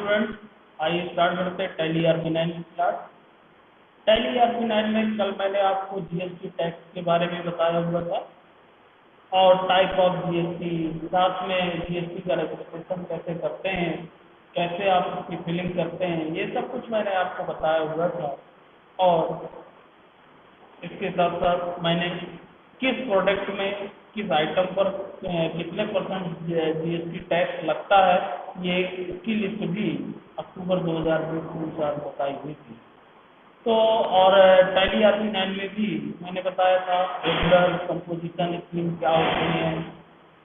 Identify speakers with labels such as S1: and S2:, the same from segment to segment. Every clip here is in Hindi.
S1: स्टूडेंट, आइए स्टार्ट करते हैं टैली ERP9 की क्लास। टैली ERP9 में कल मैंने आपको जीएसटी टैक्स के बारे में बताया हुआ था और टाइप ऑफ जीएसटी, साथ में जीएसटी का रजिस्ट्रेशन कैसे करते हैं, कैसे आप उसकी फिलिंग करते हैं, ये सब कुछ मैंने आपको बताया हुआ था। और इसके साथ साथ मैंने किस प्रोडक्ट में किस आइटम पर कितने % जीएसटी टैक्स लगता है, ये इसकी लिस्ट भी अक्टूबर 2020 के अनुसार बताई हुई थी। तो और टैली ERP9 में भी मैंने बताया था रेगुलर कंपोजिशन स्कीम क्या होती है,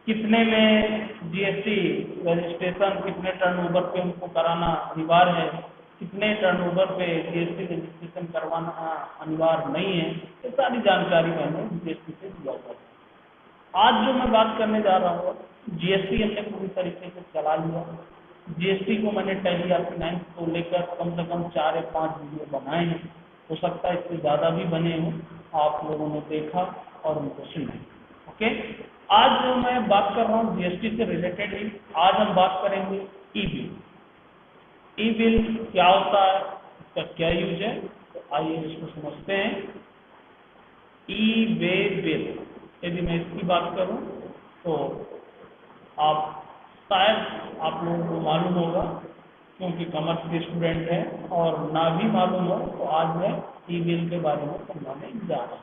S1: कितने में जीएसटी रजिस्ट्रेशन, कितने टर्नओवर पे हमको कराना अनिवार्य है, कितने टर्नओवर पे जीएसटी रजिस्ट्रेशन करवाना अनिवार्य नहीं है। ये सारी जानकारी मैंने जीएसटी से दिया था। आज जो मैं बात करने जा रहा हूँ, जीएसटी हमने पूरी तरीके से चला लिया। जीएसटी को मैंने टैली ERP9 को लेकर कम से कम 4 या 5 वीडियो बनाए हैं, हो सकता है इससे ज़्यादा भी बने हों, आप लोगों ने देखा और उनको सुना। ओके, आज जो मैं बात कर रहा हूँ जीएसटी से रिलेटेड ही, आज हम बात करेंगे ई बिल। ई बिल क्या होता है, इसका क्या यूज है, तो आइए इसको समझते हैं। ई वे बिल, यदि मैं इसकी बात करूं तो आप शायद आप लोगों को मालूम होगा, क्योंकि कॉमर्स के स्टूडेंट हैं, और ना भी मालूम हो तो आज मैं ई बिल के बारे में समझाने जा रहा हूँ।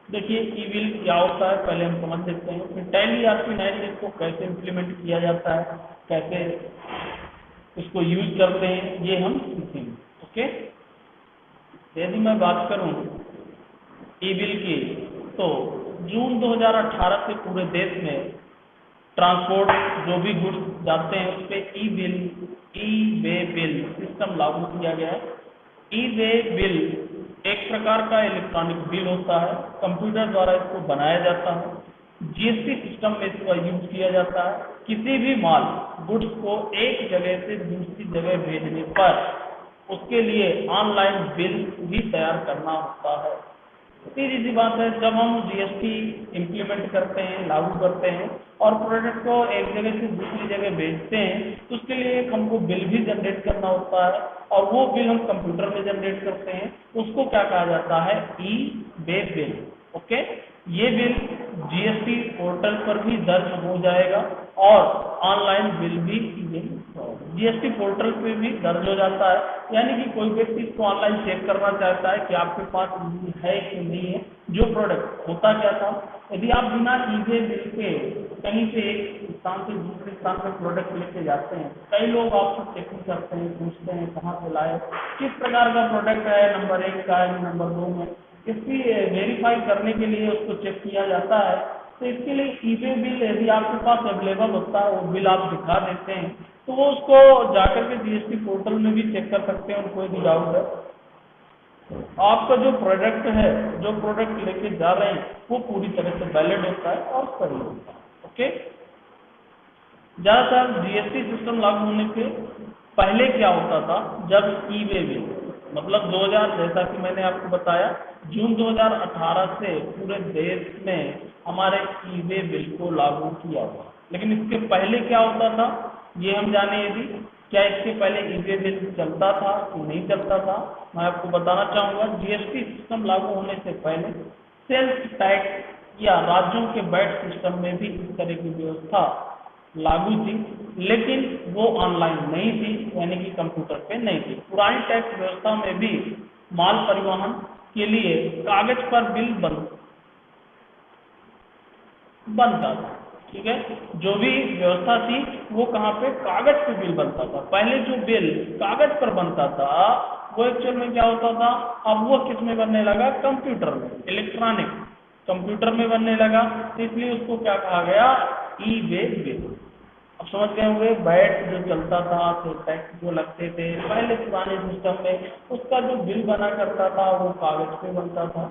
S1: देखिए ई बिल क्या होता है पहले हम समझ लेते हैं, फिर टैली ERP9 इसको कैसे इम्प्लीमेंट किया जाता है, कैसे इसको यूज करते हैं, ये हम सीखेंगे। ओके, यदि मैं बात करूं ई बिल की, तो जून 2018 से पूरे देश में ट्रांसपोर्ट जो भी गुड्स जाते हैं उस पर ई वे बिल सिस्टम लागू किया गया है। ई वे बिल एक प्रकार का इलेक्ट्रॉनिक बिल होता है, कंप्यूटर द्वारा इसको बनाया जाता है, जीएसटी सिस्टम में इसका यूज किया जाता है। किसी भी माल गुड्स को एक जगह से दूसरी जगह भेजने पर उसके लिए ऑनलाइन बिल भी तैयार करना होता है। सीधी सी बात है, जब हम जीएसटी इम्प्लीमेंट करते हैं, लागू करते हैं और प्रोडक्ट को एक जगह से दूसरी जगह भेजते हैं, तो उसके लिए हमको बिल भी जनरेट करना होता है, और वो बिल हम कंप्यूटर में जनरेट करते हैं। उसको क्या कहा जाता है, ई वे बिल। ओके, ये बिल जीएसटी पोर्टल पर भी दर्ज हो जाएगा और ऑनलाइन बिल भी जीएसटी पोर्टल पे भी दर्ज हो जाता है। यानी कि कोई व्यक्ति इसको ऑनलाइन चेक करना चाहता है कि आपके पास है कि नहीं है। जो प्रोडक्ट होता क्या था, यदि आप बिना ई वे बिल के कहीं से एक स्थान से दूसरे स्थान पर प्रोडक्ट लेके जाते हैं, कई लोग आपसे चेकिंग करते हैं, पूछते हैं कहाँ से लाए, किस प्रकार का प्रोडक्ट है, नंबर 1 का है, नंबर 2 में। इसकी वेरीफाई करने के लिए उसको चेक किया जाता है। तो इसके लिए ई वे बिल यदि आपके पास अवेलेबल होता है, वो बिल आप दिखा देते हैं, तो वो उसको जाकर के जीएसटी पोर्टल में भी चेक कर सकते हैं, उनको यदि डाउट है। आपका जो प्रोडक्ट है, जो प्रोडक्ट लेके जा रहे हैं, वो पूरी तरह से वैलिड होता है और सही होता है। ओके, ज्यादातर जीएसटी सिस्टम लागू होने के पहले क्या होता था, जब ई वे बिल मतलब 2000, जैसा कि मैंने आपको बताया, जून 2018 से पूरे देश में हमारे ई वे बिल को लागू किया हुआ। लेकिन इसके पहले क्या होता था, ये हम जाने। यदि क्या इसके पहले ई वे बिल चलता था कि नहीं चलता था, मैं आपको बताना चाहूँगा। जीएसटी सिस्टम लागू होने से पहले सेल्स टैक्स या राज्यों के वैट सिस्टम में भी इस तरह की व्यवस्था लागू थी, लेकिन वो ऑनलाइन नहीं थी, यानी कि कंप्यूटर पे नहीं थी। पुरानी टैक्स व्यवस्था में भी माल परिवहन के लिए कागज पर बिल बनता था। ठीक है, जो भी व्यवस्था थी वो कहाँ पे, कागज पे बिल बनता था। पहले जो बिल कागज पर बनता था वो एक्चुअल में क्या होता था, अब वो किस में बनने लगा, कंप्यूटर में, इलेक्ट्रॉनिक कंप्यूटर में बनने लगा। तो इसलिए उसको क्या कहा गया, ई वे बिल। अब समझ गए होंगे, वैट जो चलता था, तो टैक्स जो लगते थे पहले पुराने सिस्टम में, उसका जो बिल बना करता था वो कागज पे बनता था।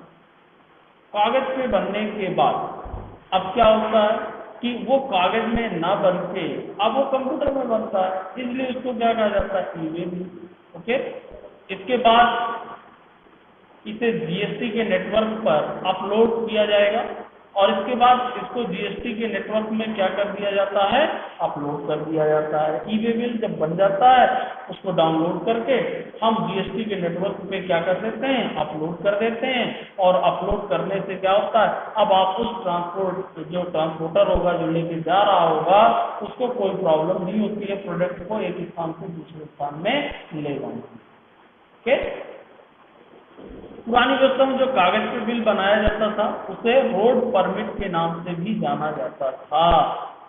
S1: कागज पे बनने के बाद अब क्या होता है कि वो कागज में ना बन के अब वो कंप्यूटर में बनता है, इसलिए उसको क्या कहा जाता है, ई वे बिल। ओके, इसके बाद इसे जीएसटी के नेटवर्क पर अपलोड किया जाएगा। और इसके बाद इसको जीएसटी के नेटवर्क में क्या कर दिया जाता है, अपलोड कर दिया जाता है। ई वे बिल जब बन जाता है उसको डाउनलोड करके हम जीएसटी के नेटवर्क पे क्या कर देते हैं, अपलोड कर देते हैं। और अपलोड करने से क्या होता है, अब आप उस जो ट्रांसपोर्टर होगा जो लेके जा रहा होगा उसको कोई प्रॉब्लम नहीं होती है प्रोडक्ट को एक स्थान से दूसरे स्थान में ले जाने। ओके, पुरानी व्यवस्था में जो कागज पे बिल बनाया जाता था उसे रोड परमिट के नाम से भी जाना जाता था।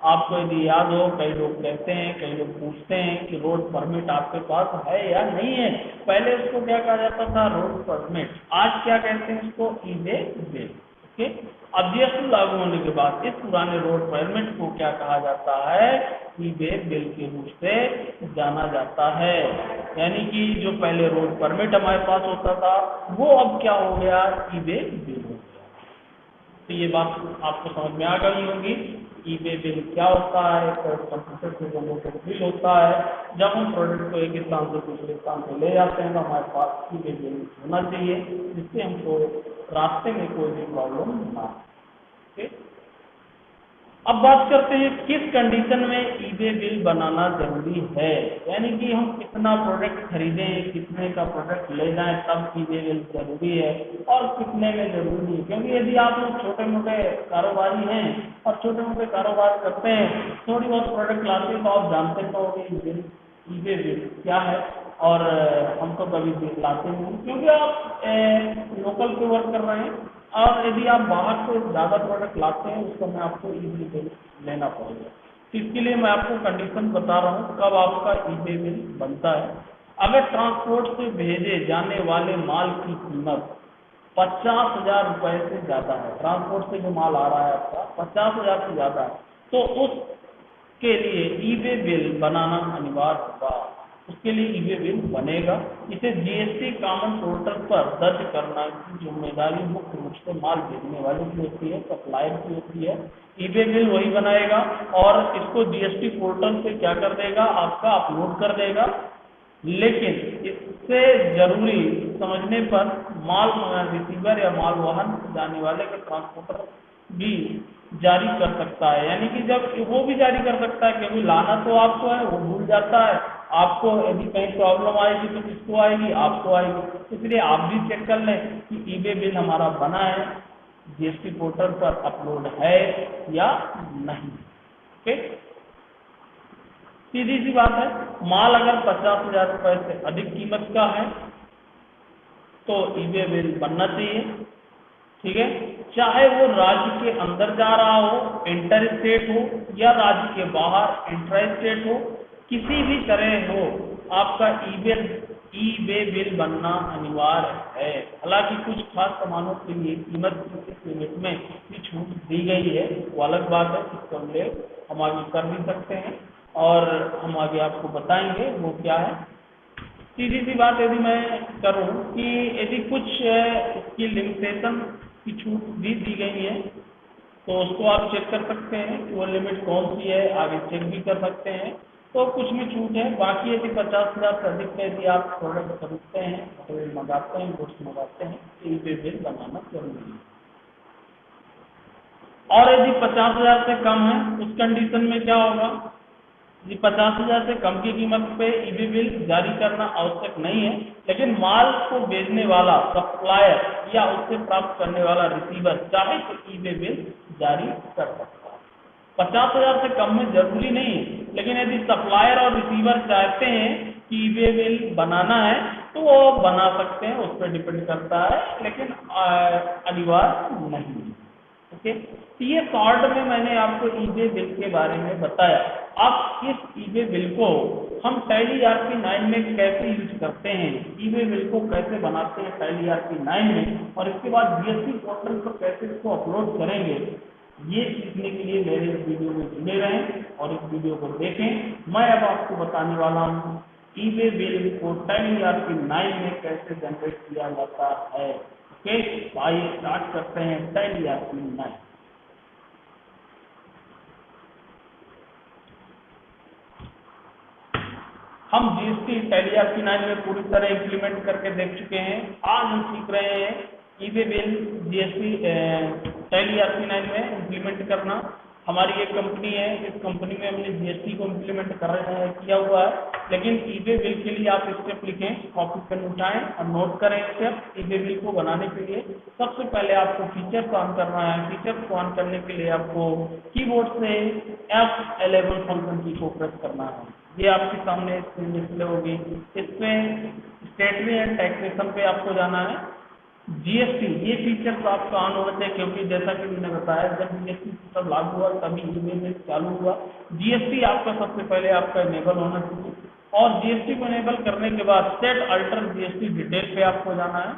S1: आपको यदि याद हो, कई लोग कहते हैं, कई लोग पूछते हैं कि रोड परमिट आपके पास है या नहीं है। पहले उसको क्या कहा जाता था, रोड परमिट। आज क्या कहते हैं उसको, ई वे बिल। ओके, अब जीएसटी लागू होने के बाद इस पुराने रोड परमिट को क्या कहा जाता है, ई वे बिल के रूप से जाना जाता है। यानी कि जो पहले रोड परमिट हमारे पास होता था वो अब क्या हो गया, ई वे बिल हो गया। तो ये बात आपको समझ में आ गई होगी। ई वे बिल क्या होता है, कंप्यूटर से जनरेटेड बिल होता है। जब हम प्रोडक्ट को एक स्थान से दूसरे स्थान पे ले जाते हैं तो हमारे पास ई वे बिल होना चाहिए जिससे हमको रास्ते में कोई भी प्रॉब्लम ना हो। अब बात करते हैं किस कंडीशन में ई वे बिल बनाना जरूरी है। यानी कि हम कितना प्रोडक्ट खरीदें, कितने का प्रोडक्ट ले जाएं तब ई वे बिल जरूरी है और कितने में जरूरी नहीं है। क्योंकि यदि आप लोग छोटे मोटे कारोबारी हैं और छोटे मोटे कारोबार करते हैं, थोड़ी बहुत प्रोडक्ट लाते हैं तो आप जानते तो होंगे ई वे बिल क्या है। और हम तो कभी बिल लाते नहीं क्योंकि आप लोकल पे वर्क कर रहे हैं। और यदि आप बाहर से ज़्यादा प्रोडक्ट लाते हैं उस समय आपको ई वे बिल लेना पड़ेगा। तो इसके लिए मैं आपको कंडीशन बता रहा हूँ कब आपका ई वे बिल बनता है। अगर ट्रांसपोर्ट से भेजे जाने वाले माल की कीमत 50,000 रुपये से ज़्यादा है, ट्रांसपोर्ट से जो माल आ रहा है आपका 50,000 से ज़्यादा है, तो उसके लिए ई वे बिल बनाना अनिवार्य होगा। उसके लिए ई वे बिल बनेगा। इसे जीएसटी कॉमन पोर्टल पर दर्ज करना की जिम्मेदारी मुख्य रूप से माल भेजने वाले की होती है, सप्लायर की होती है। ई वे बिल वही बनाएगा और इसको जीएसटी पोर्टल पे क्या कर देगा, आपका अपलोड कर देगा। लेकिन इससे जरूरी समझने पर माल रिसीवर या माल वाहन जाने वाले का ट्रांसपोर्टर भी जारी कर सकता है। यानी कि जब वो भी जारी कर सकता है क्योंकि लाना तो आपको है, वो भूल जाता है। आपको यदि कहीं प्रॉब्लम आएगी तो किसको आएगी, आपको आएगी। इसलिए आप भी चेक कर लें कि ई वे बिल हमारा बना है, जीएसटी पोर्टल पर अपलोड है या नहीं। ओके, सीधी सी बात है, माल अगर 50,000 रुपये से अधिक कीमत का है तो ई वे बिल बनना चाहिए। ठीक है, चाहे वो राज्य के अंदर जा रहा हो, इंटर स्टेट हो, या राज्य के बाहर इंट्रा स्टेट हो, किसी भी तरह हो, आपका ई वे बिल बनना अनिवार्य है। हालांकि कुछ खास सामानों के लिए कीमत की लिमिट में भी छूट दी गई है, वो अलग बात है, इसको हम आगे कर भी सकते हैं और हम आगे आपको बताएंगे वो क्या है। सीधी सी बात यदि मैं करूं कि यदि कुछ इसकी लिमिटेशन की छूट भी दी गई है तो उसको आप चेक कर सकते हैं कि वो लिमिट कौन सी है, आगे चेक भी कर सकते हैं। तो कुछ में छूट है, बाकी यदि 50,000 से अधिक का यदि आप प्रोडक्ट खरीदते हैं, मटेरियल मंगाते हैं, गुड्स मंगाते हैं तो ई वे बिल बनाना जरूरी है। और यदि 50,000 से कम है उस कंडीशन में क्या होगा, जी 50,000 से कम की कीमत पे ई वे बिल जारी करना आवश्यक नहीं है, लेकिन माल को भेजने वाला सप्लायर या उससे प्राप्त करने वाला रिसीवर चाहे तो ई वे बिल जारी कर सकता है। 50,000 से कम में जरूरी नहीं है, लेकिन यदि सप्लायर और रिसीवर चाहते हैं कि ई वे बिल बनाना है तो वो बना सकते हैं, उस पर डिपेंड करता है, लेकिन अनिवार्य नहीं है। ओके, तो ये शॉर्ट में मैंने आपको ई वे बिल के बारे में बताया। अब इस ई वे बिल को हम टैली ERP9 में कैसे यूज करते हैं, ई वे बिल को कैसे बनाते हैं टैली ERP9 में, और इसके बाद जीएसटी पोर्टल पर कैसे इसको अपलोड करेंगे, ये सीखने के लिए मेरे इस वीडियो में जुड़े रहें और इस वीडियो को देखें। मैं अब आपको बताने वाला हूँ ई वे बिल को टैली ERP9 में कैसे जनरेट किया जाता है। ओके, आइए स्टार्ट करते हैं टैली ERP9। हम जीएसटी टैली ERP9 में पूरी तरह इंप्लीमेंट करके देख चुके हैं। आज हम सीख रहे हैं e-way bill GST tally ERP9 में इम्प्लीमेंट करना। हमारी एक कंपनी है, इस कंपनी में हमने जीएसटी को इम्प्लीमेंट किया हुआ है, लेकिन ई-वे बिल के लिए आप स्टेप लिखें, कॉपी पेन उठाएं और नोट करें स्टेप। ई-वे बिल को बनाने के लिए सबसे पहले आपको फीचर्स ऑन करना है। फीचर्स को ऑन करने के लिए आपको कीबोर्ड से F11 फंक्शन की को प्रेस करना है। ये आपके सामने स्क्रीन डिस्प्ले होगी। इसमें स्टेटमेंट एंड टैक्सेशन पे आपको जाना है। जीएसटी ये फीचर्स आपका ऑन होना चाहिए, क्योंकि जैसा कि मैंने बताया जब जीएसटी सिस्टम लागू हुआ तभी ई-वे चालू हुआ। जीएसटी आपका सबसे पहले आपका इनेबल होना चाहिए, और जीएसटी को इनेबल करने के बाद सेट अल्टर जीएसटी डिटेल पे आपको जाना है।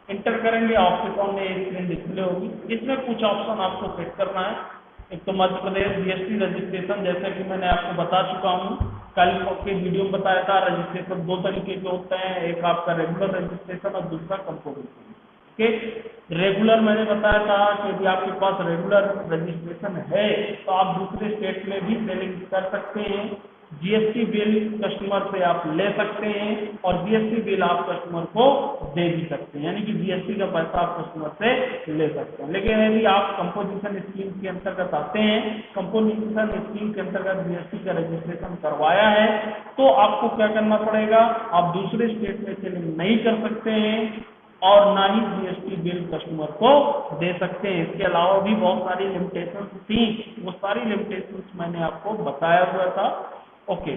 S1: इंटर करेंगे, आपके सामने एक स्क्रीन डिस्प्ले होगी। इसमें कुछ ऑप्शन आपको सेट करना है। एक तो मध्य प्रदेश जीएसटी रजिस्ट्रेशन, जैसे कि मैंने आपको बता चुका हूँ, कल के वीडियो में बताया था। रजिस्ट्रेशन दो तरीके के होते हैं, एक आपका रेगुलर रजिस्ट्रेशन और दूसरा कंपोजिशन। रेगुलर मैंने बताया था कि यदि आपके पास रेगुलर रजिस्ट्रेशन है तो आप दूसरे स्टेट में भी सेलिंग कर सकते हैं। जीएसटी बिल कस्टमर से आप ले सकते हैं और जीएसटी बिल आप कस्टमर को दे भी सकते हैं, यानी कि जीएसटी का पैसा आप कस्टमर से ले सकते हैं। लेकिन यदि आप कंपोजिशन स्कीम के अंतर्गत आते हैं, कंपोजिशन स्कीम के अंतर्गत जीएसटी का रजिस्ट्रेशन करवाया है, तो आपको क्या करना पड़ेगा, आप दूसरे स्टेट में सेलिंग नहीं कर सकते हैं और ना ही जीएसटी बिल कस्टमर को दे सकते हैं। इसके अलावा भी बहुत सारी लिमिटेशंस थी, वो सारी लिमिटेशंस मैंने आपको बताया हुआ था। ओके,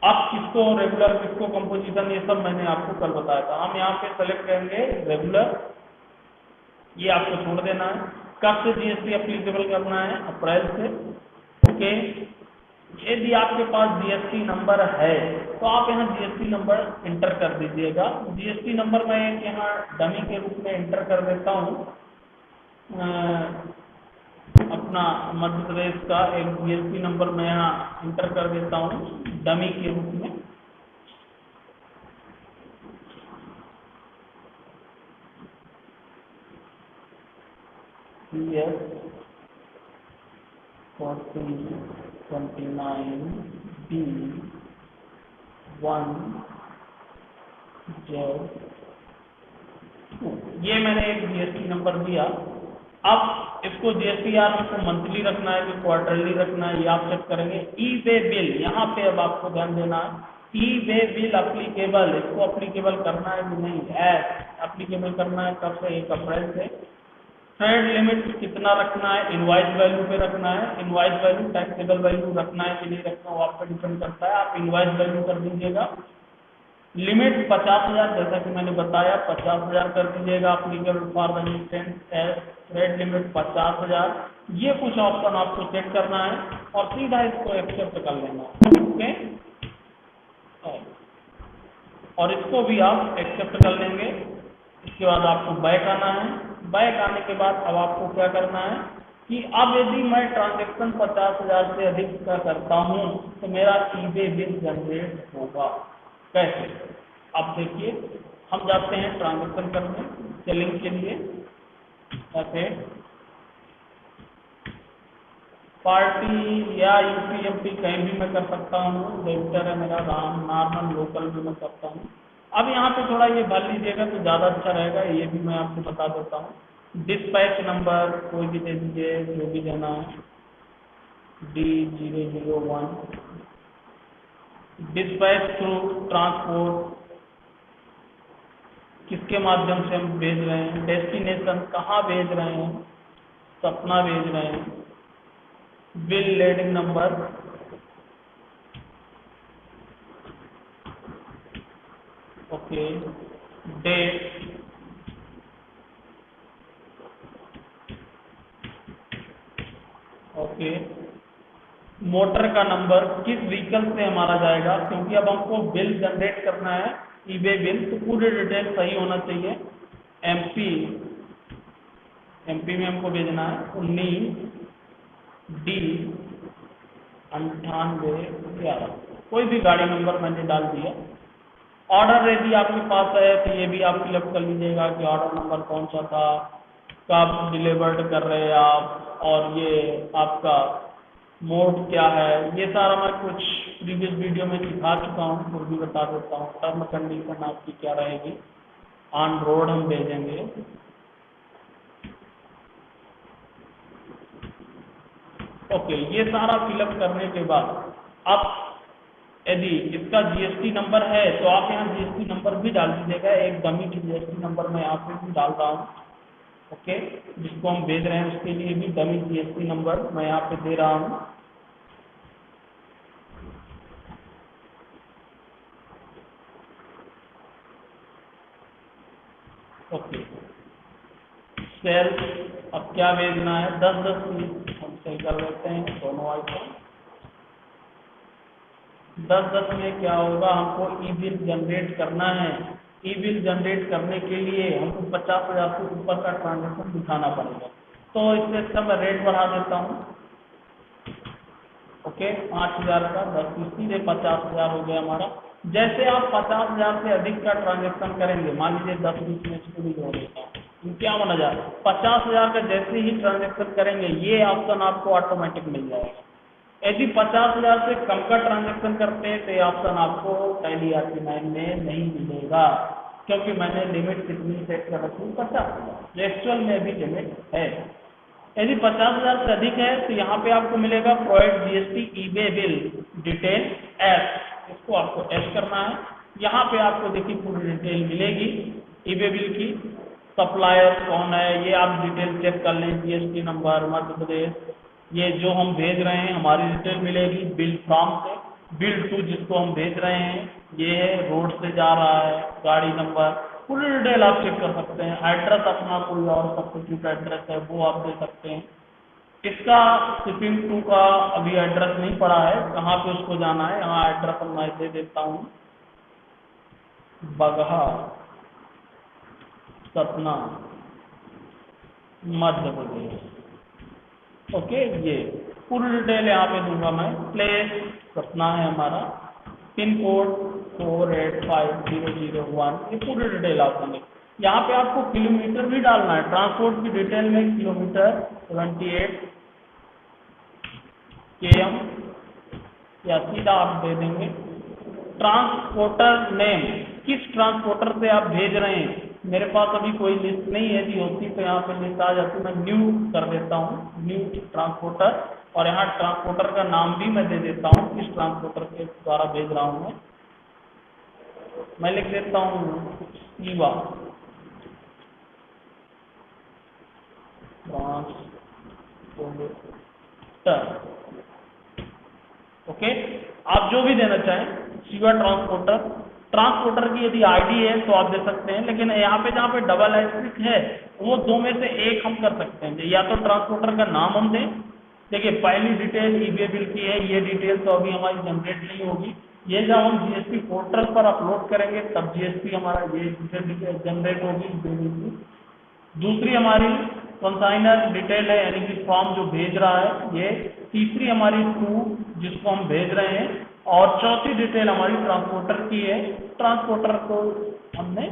S1: अब किसको रेगुलर किसको कंपोजिशन, ये सब मैंने आपको कल बताया था। हम यहाँ पे सेलेक्ट करेंगे रेगुलर, ये आपको छोड़ देना है। कब से जीएसटी एप्लीकेबल करना है, अप्रैल से। ओके, यदि आपके पास जीएसटी नंबर है तो आप यहाँ जीएसटी नंबर इंटर कर दीजिएगा। जीएसटी नंबर मैं यहाँ डमी के रूप में इंटर कर देता हूँ। अपना मध्य प्रदेश का एक जीएसटी नंबर मैं यहाँ इंटर कर देता हूँ डमी के रूप में। CS 4029D1Z2, ये मैंने एक जीएसटी नंबर दिया। अब इसको जीएसटीआर को मंथली रखना है कि क्वार्टरली रखना है, ये आप चेक करेंगे। ई-वे बिल, यहाँ पे अब आपको ध्यान देना है। ई-वे बिल अप्लीकेबल, इसको अप्लीकेबल करना है कि नहीं, अप्लीकेबल करना है। कब से, 1 अप्रैल से। ट्रेड लिमिट कितना रखना है, इनवाइस वैल्यू पे रखना है। इनवाइस वैल्यू टैक्सेबल वैल्यू रखना है कि नहीं रखना, वो आप पे डिपेंड करता है। आप इनवाइस वैल्यू कर दीजिएगा। लिमिट 50,000, जैसा कि मैंने बताया 50,000 कर दीजिएगा। Applicable for remittance as trade limit 50,000। ये कुछ ऑप्शन आपको सेट करना है और सीधा इसको एक्सेप्ट कर लेना है। ओके, और इसको भी आप एक्सेप्ट कर लेंगे। इसके बाद आपको बैक आना है। बैक आने के बाद अब आपको क्या करना है कि अब यदि मैं ट्रांजेक्शन 50,000 से अधिक का करता हूँ तो मेरा ई-वे बिल जनरेट होगा। कैसे, अब देखिए, हम जाते हैं ट्रांजेक्शन करने सेलिंग के लिए। ऐसे पार्टी या यूपीएमपी कहीं भी मैं कर सकता हूँ, रजिस्टर है मेरा नॉर्मल लोकल भी मैं करता हूँ। अब यहाँ पे थोड़ा ये भर लीजिएगा तो ज़्यादा अच्छा रहेगा, ये भी मैं आपको बता देता हूँ। डिस्पैच नंबर कोई भी दे दीजिए, जो भी देना है, D001। डिस्पैच थ्रू ट्रांसपोर्ट, किसके माध्यम से हम भेज रहे हैं, डेस्टिनेशन कहाँ भेज रहे हैं, सपना भेज रहे हैं। Bill lading number, okay, date, okay, motor का नंबर, किस व्हीकल से हमारा जाएगा, क्योंकि अब हमको बिल जनरेट करना है ई-वे बिल, तो पूरे डिटेल सही होना चाहिए। एमपी में हमको भेजना है 19D9811, कोई भी गाड़ी नंबर मैंने डाल दिया। ऑर्डर यदि आपके पास है तो ये भी आप फिलअप कर लीजिएगा कि ऑर्डर नंबर कौन सा था, कब डिलीवर्ड कर रहे हैं आप, और ये आपका मोड क्या है। ये सारा मैं कुछ प्रीवियस वीडियो में सिखा चुका हूँ, फिर भी बता देता हूँ। टर्म कंडीशन आपकी क्या रहेगी, ऑन रोड हम भेजेंगे। ओके, ये सारा फिलअप करने के बाद आप यदि इसका जीएसटी नंबर है तो आप यहाँ जीएसटी नंबर भी डाल दीजिएगा। एक डमी जीएसटी नंबर मैं यहाँ पे भी डाल रहा हूँ। ओके, जिसको हम भेज रहे हैं उसके लिए भी डमी जीएसटी नंबर मैं यहाँ पे दे रहा हूँ। ओके, सेल अब क्या भेजना है, 10-10 पीस हम सेल कर लेते हैं दोनों आइटम। 10-10 में क्या होगा, हमको ई बिल जनरेट करना है। ई बिल जनरेट करने के लिए हमको 50,000 से ऊपर का ट्रांजेक्शन दिखाना पड़ेगा। तो इससे अच्छा मैं रेट बढ़ा देता हूँ। ओके, 5,000 का 10 पीस सीधे 50,000 हो गया हमारा। जैसे आप 50,000 से अधिक का ट्रांजेक्शन करेंगे, मान लीजिए 10 बीस में इसको भी जोड़ देता हूँ, क्या माना जाए, 50,000 का जैसे ही ट्रांजेक्शन करेंगे ये ऑप्शन आपको ऑटोमेटिक मिल जाएगा। यदि 50,000 से कम का ट्रांजेक्शन करते हैं तो ये ऑप्शन आपको टैली ERP9 में नहीं मिलेगा, क्योंकि मैंने लिमिट कितनी सेट कर रखी है, 50,000। एक्चुअल में भी लिमिट है। यदि 50,000 से अधिक है तो यहाँ पे आपको मिलेगा provide GST eBay bill detail S, इसको आपको एस करना है। यहाँ पे आपको देखिए पूरी डिटेल मिलेगी ईबे बिल की। सप्लायर कौन है ये आप डिटेल चेक कर लें, जीएसटी नंबर, मध्य प्रदेश, ये जो हम भेज रहे हैं हमारी डिटेल मिलेगी। बिल फ्रॉम से बिल टू जिसको हम भेज रहे हैं, ये है रोड से जा रहा है, गाड़ी नंबर, पूरी डिटेल आप चेक कर सकते हैं। एड्रेस अपना कोई और सब्सिट्यूट एड्रेस है वो आप दे सकते हैं। इसका शिपिंग टू का अभी एड्रेस नहीं पड़ा है, कहाँ पे उसको जाना है, यहाँ एड्रेस मैं दे देता हूँ, बगहा, सतना, मध्य प्रदेश। ओके, ये पूरी डिटेल यहाँ पे दूंगा मैं। प्लेस सतना है हमारा, पिन कोड 485001, ये पूरी डिटेल आप देंगे। यहाँ पे आपको किलोमीटर भी डालना है, ट्रांसपोर्ट की डिटेल में किलोमीटर 78 km या सीधा आप दे देंगे। ट्रांसपोर्टर नेम, किस ट्रांसपोर्टर से आप भेज रहे हैं, मेरे पास अभी कोई लिस्ट नहीं है, यदि होती तो यहाँ पे लिस्ट आ जाती, मैं न्यू कर देता हूँ, न्यू ट्रांसपोर्टर। और यहाँ ट्रांसपोर्टर का नाम भी मैं दे देता हूँ, किस ट्रांसपोर्टर के द्वारा भेज रहा हूँ मैं लिख देता हूँ ईवा ट्रांसपोर्टर। ओके, आप जो भी देना चाहें, शिवा ट्रांसपोर्टर। ट्रांसपोर्टर की यदि आईडी है तो आप दे सकते हैं, लेकिन यहाँ पे जहाँ पे डबल एस्ट्रिक है वो दो में से एक हम कर सकते हैं, या तो ट्रांसपोर्टर का नाम हम दें। देखिए पहली डिटेल ईबे बिल की है, ये डिटेल तो अभी हमारी जनरेट नहीं होगी, ये जब हम जीएसटी पोर्टल पर अपलोड करेंगे तब जीएसटी हमारा ये डिटेल जनरेट होगी ईबे बिल की। दूसरी हमारी कंसाइनर डिटेल है, यानी कि फॉर्म जो भेज रहा है ये। तीसरी हमारी टू जिसको हम भेज रहे हैं, और चौथी डिटेल हमारी ट्रांसपोर्टर की है, ट्रांसपोर्टर को हमने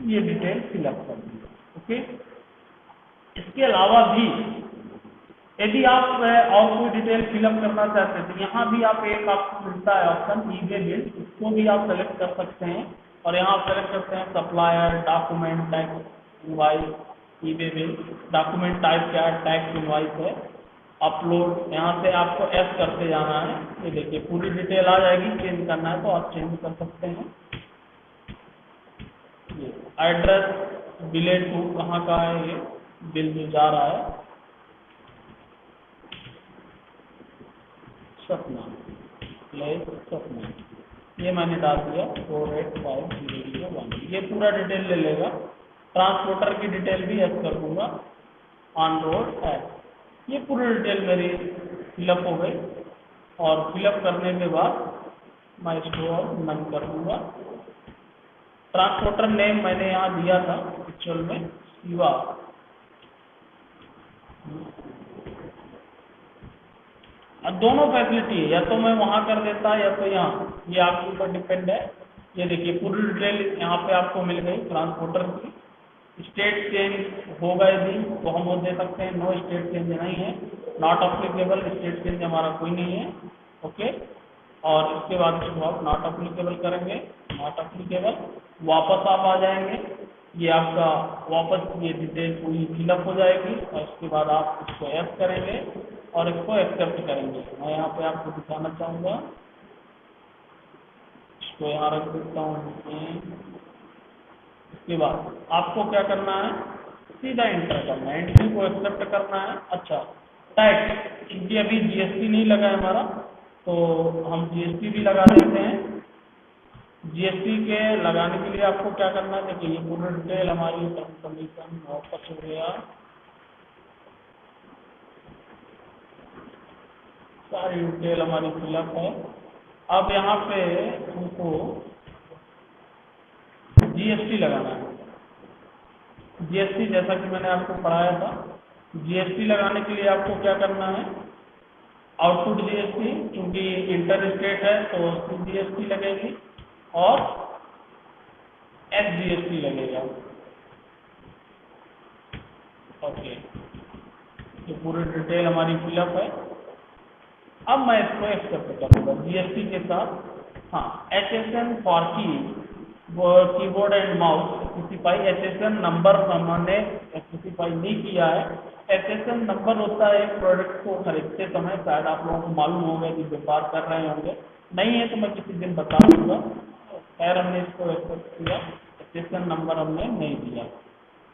S1: ये डिटेल फिलअप कर दी। ओके, इसके अलावा भी यदि आप और कोई डिटेल फिलअप करना चाहते हैं तो यहाँ भी आप एक आपको मिलता है ऑप्शन ईबे बिल, इसको भी आप सेलेक्ट कर सकते हैं। और यहाँ आप सेलेक्ट करते हैं supplier, document, tax invoice, eBay bill. Document type क्या है, टैक्स इनवाइस है। अपलोड, यहाँ से आपको एस करते जाना है, ये देखिए पूरी डिटेल आ जाएगी। चेंज करना है तो आप चेंज कर सकते हैं। ये एड्रेस बिले टू कहाँ का है, ये बिल जो जा रहा है सपना, प्लेस सपना, ये मैंने डाल दिया 485001, ये पूरा डिटेल ले लेगा। ट्रांसपोर्टर की डिटेल भी एड कर दूंगा, ऑन रोड है, ये पूरी डिटेल मेरी फिलअप हो गई। और फिलअप करने के बाद मैं इसको नन कर दूंगा। ट्रांसपोर्टर नेम मैंने यहाँ दिया था एक्चुअल में शिवा। अब दोनों फैसिलिटी है, या तो मैं वहाँ कर देता या तो यहाँ, ये आपके ऊपर डिपेंड है। ये देखिए पूरी डिटेल यहाँ पे आपको मिल गई ट्रांसपोर्टर की। स्टेट चेंज होगा यदि तो हम वो दे सकते हैं, नो स्टेट चेंज नहीं है, नॉट अप्लीकेबल, स्टेट चेंज हमारा कोई नहीं है। ओके, और इसके बाद इसको आप नॉट अप्लीकेबल करेंगे, नॉट अप्लीकेबल, वापस आप आ जाएंगे ये आपका वापस ये डिटेल पूरी फिलअप हो जाएगी और इसके बाद आप इसको एस करेंगे और इसको एक्सेप्ट करेंगे। मैं यहाँ पे आपको दिखाना चाहूँगा, इसको यहाँ रख देता हूँ। इसके बाद आपको क्या करना है, सीधा एंटर करना है, एंट्री को एक्सेप्ट करना है। अच्छा, टैक्स, क्योंकि अभी जीएसटी नहीं लगा है हमारा, तो हम जीएसटी भी लगा देते हैं। जीएसटी के लगाने के लिए आपको क्या करना है, देखिए ये पूरा डिटेल हमारी टर्म कंडीशन वापस हो गया, सारी डिटेल हमारी फिलअप है। अब यहाँ पे हमको जीएसटी लगाना है। जीएसटी जैसा कि मैंने आपको पढ़ाया था, जीएसटी लगाने के लिए आपको क्या करना है, आउटपुट जीएसटी, क्योंकि इंटर स्टेट है तो उसकी जीएसटी लगेगी और एसजीएसटी लगेगा। ओके, ये पूरी डिटेल हमारी फिलअप है। अब मैं इसको एक्सेप्ट करूँगा जीएसटी के साथ। हाँ, HSN for keyboard and mouse specify, HSN number हमने स्पेसिफाई नहीं किया है। HSN नंबर होता है एक प्रोडक्ट को खरीदते समय, शायद आप लोगों को मालूम होगा कि व्यापार कर रहे होंगे, नहीं है तो मैं किसी दिन बता दूंगा। खैर हमने इसको एक्सेप्ट किया, HSN नंबर हमने नहीं दिया।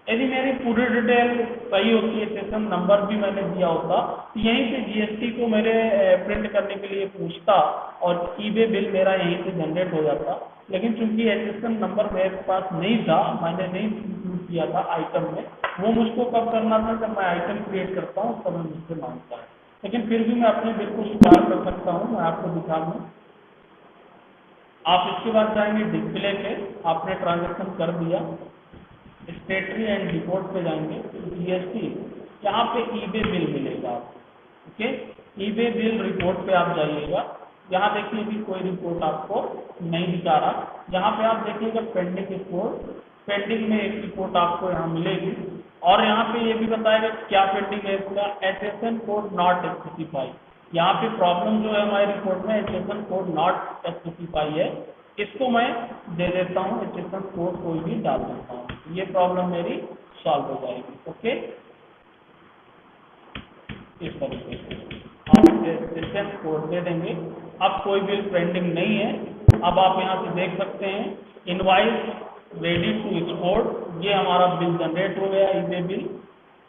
S1: यदि मेरी पूरी डिटेल सही होती है, सेशन नंबर भी मैंने दिया होता, तो यहीं से जीएसटी को मेरे प्रिंट करने के लिए पूछता और ईबे बिल मेरा यहीं से जनरेट हो जाता। लेकिन चूंकि एसएसएन नंबर मेरे पास नहीं था, मैंने नहीं इंक्लूड किया था आइटम में, वो मुझको कब करना था, जब मैं आइटम क्रिएट करता हूँ तब मैं मुझसे मांगता है। लेकिन फिर भी मैं अपने बिल को सुधार कर सकता हूँ, मैं आपको दिखा दूँ। आप इसके बाद जाएंगे डिस्प्ले पे, आपने ट्रांजेक्शन कर दिया, स्टेटरी एंड रिपोर्ट पे जाएंगे, जीएसटी, यहाँ पे ईबे बिल मिलेगा आपको। ओके, ईबे बिल रिपोर्ट पे आप जाइएगा, यहाँ देखिए कि कोई रिपोर्ट आपको नहीं दिखा रहा, यहाँ पे आप देखिएगा पेंडिंग रिपोर्ट, पेंडिंग में एक रिपोर्ट आपको यहाँ मिलेगी और यहाँ पे ये भी बताएगा क्या पेंडिंग है इसका, HSN कोड नॉट स्पेसिफाई। यहाँ पे प्रॉब्लम जो है हमारी रिपोर्ट में HSN कोड नॉट स्पेसिफाई है, इसको मैं दे देता हूँ, HSN कोड कोई भी डाल देता हूँ, ये प्रॉब्लम मेरी सॉल्व हो जाएगी। ओके, इस तरीके से आप HSN कोड दे देंगे। अब कोई बिल पेंडिंग नहीं है। अब आप यहाँ से देख सकते हैं इनवाइस रेडी टू एक्सपोर्ट, ये हमारा बिल जनरेट हो गया, ईबे बिल।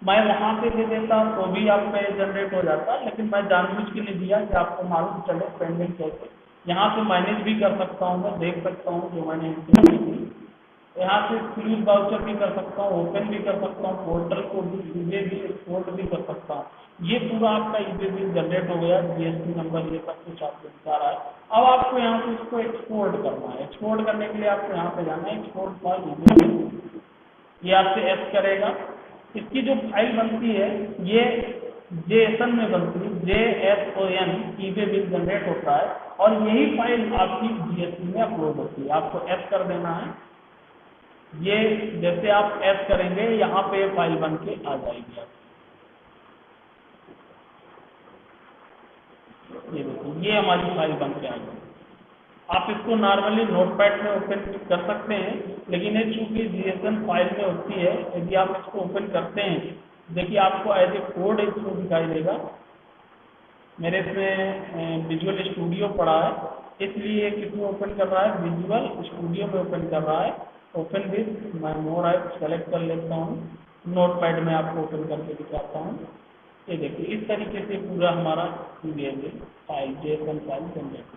S1: मैं वहाँ पे दे देता तो भी आपका ये जनरेट हो जाता, लेकिन मैं जानबूझ के लिए दिया कि आपको मालूम चले पेंडिंग कैसे। यहाँ से मैनेज भी कर सकता हूँ, मैं देख सकता हूँ जो मैंने एंट्री की, यहाँ से क्रूज वाउचर भी कर सकता हूँ, ओपन भी कर सकता हूँ, पोर्टल को भी, ईबे भी एक्सपोर्ट भी कर सकता हूँ। ये पूरा आपका ईबे बिल जनरेट हो गया, जीएसटी नंबर ये सब कुछ आपको दिखा रहा है। अब आपको यहाँ से इसको एक्सपोर्ट करना है। एक्सपोर्ट करने के लिए आपको यहाँ पे जाना है, एक्सपोर्ट फॉर ईबे बिल, ये आपसे एस करेगा। इसकी जो फाइल बनती है ये JSON में बनती है, JSON, ईबे बिल जनरेट होता है और यही फाइल आपकी जीएसटी में अपलोड होती है। आपको एस कर देना है, ये जैसे आप एस करेंगे यहाँ पे फाइल बन के आ जाएगी। ये देखिए, ये हमारी फाइल बन के आ गई। आप इसको नॉर्मली नोटपैड में ओपन कर सकते हैं, लेकिन ये चूंकि JSON फाइल में होती है, यदि आप इसको ओपन करते हैं, देखिए आपको एज ए कोड इसमें दिखाई देगा। मेरे इसमें विजुअल स्टूडियो पड़ा है, इसलिए किसमें ओपन कर रहा है, विजुअल स्टूडियो में ओपन कर रहा है। ओपन विद, मैं मोर ऐप सेलेक्ट कर लेता हूँ, नोटपैड में आपको ओपन करके दिखाता हूँ। ये देखिए इस तरीके से पूरा हमारा फाइल JSON फाइल जनरेट,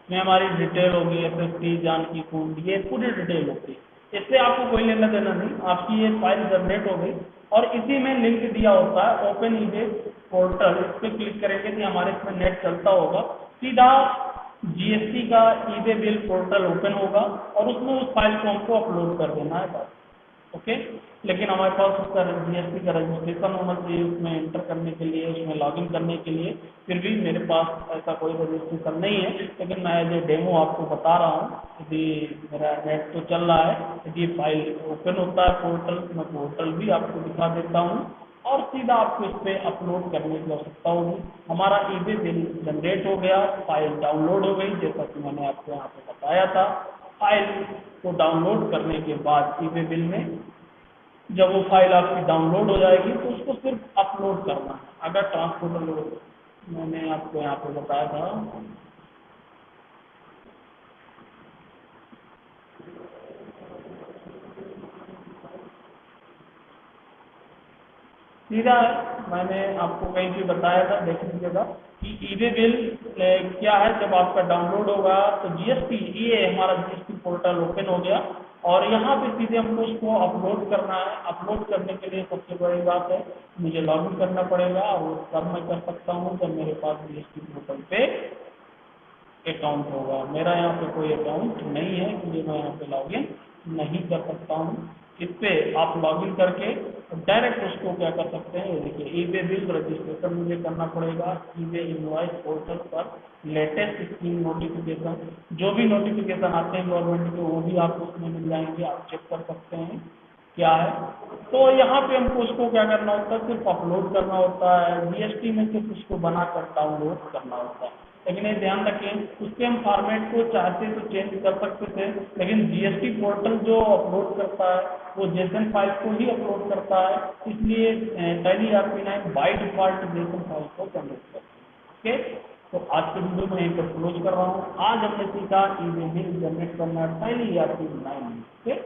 S1: इसमें हमारी डिटेल होगी, SST, जानकी कुंड, ये पूरी डिटेल होगी। इससे आपको कोई लेना देना नहीं, आपकी ये फाइल जनरेट हो गई और इसी में लिंक दिया होता है ओपन ईबे पोर्टल, इस पर क्लिक करेंगे तो हमारे इसमें नेट चलता होगा, सीधा जीएसटी का ईबे बिल पोर्टल ओपन होगा और उसमें उस फाइल को हमको अपलोड कर देना है बस। ओके, लेकिन हमारे पास उसका जीएसटी का रजिस्ट्रेशन होना चाहिए उसमें एंटर करने के लिए, उसमें लॉगिन करने के लिए। फिर भी मेरे पास ऐसा कोई रजिस्ट्रेशन नहीं है, लेकिन मैं एज ए डेमो आपको बता रहा हूँ। यदि मेरा नेट तो चल रहा है, यदि फाइल ओपन होता है पोर्टल, मैं पोर्टल भी आपको दिखा देता हूँ और सीधा आपको इस पर अपलोड करने की आवश्यकता होगी। हमारा ईबे बिल जनरेट हो गया, फाइल डाउनलोड हो गई, जैसा कि मैंने आपको यहाँ पे बताया था। फाइल को डाउनलोड करने के बाद ई-वे बिल में जब वो फाइल आपकी डाउनलोड हो जाएगी तो उसको सिर्फ अपलोड करना है। अगर ट्रांसपोर्टर लोड मैंने आपको यहाँ पे बताया था, सीधा मैंने आपको कहीं भी बताया था, देख लीजिएगा कि ई-वे बिल क्या है। जब आपका डाउनलोड होगा तो जीएसटी, ये हमारा जीएसटी पोर्टल ओपन हो गया और यहाँ पे सीधे हमको उसको अपलोड करना है। अपलोड करने के लिए सबसे बड़ी बात है मुझे लॉगिन करना पड़ेगा और वो तब मैं कर सकता हूँ जब मेरे पास जीएसटी पोर्टल पे अकाउंट होगा। मेरा यहाँ पे कोई अकाउंट नहीं है इसलिए मैं यहाँ पे लॉगिन नहीं कर सकता हूँ। इस पे आप लॉगिन करके डायरेक्ट उसको क्या कर सकते हैं, देखिए ई-वे बिल रजिस्ट्रेशन मुझे करना पड़ेगा ई-वे इनवॉइस पोर्टल पर। लेटेस्ट स्कीम नोटिफिकेशन, जो भी नोटिफिकेशन आते हैं गवर्नमेंट के वो भी आपको उसमें मिल जाएंगे, आप चेक कर सकते हैं क्या है। तो यहाँ पे हमको उसको क्या करना होता है, सिर्फ अपलोड करना होता है। जीएसटी में सिर्फ उसको बनाकर डाउनलोड करना होता है। लेकिन ये ध्यान रखें उसके हम फॉर्मेट को चाहते तो चेंज कर सकते थे, लेकिन जीएसटी पोर्टल जो अपलोड करता है वो जेसन फाइल को ही अपलोड करता है, इसलिए tally ERP9 by default JSON file को जनरेट करता है। ओके, तो आज के वीडियो में यहीं पर क्लोज कर रहा हूँ। आज हमने सीखा ई-वे बिल जनरेट करना टैली ERP9। ओके।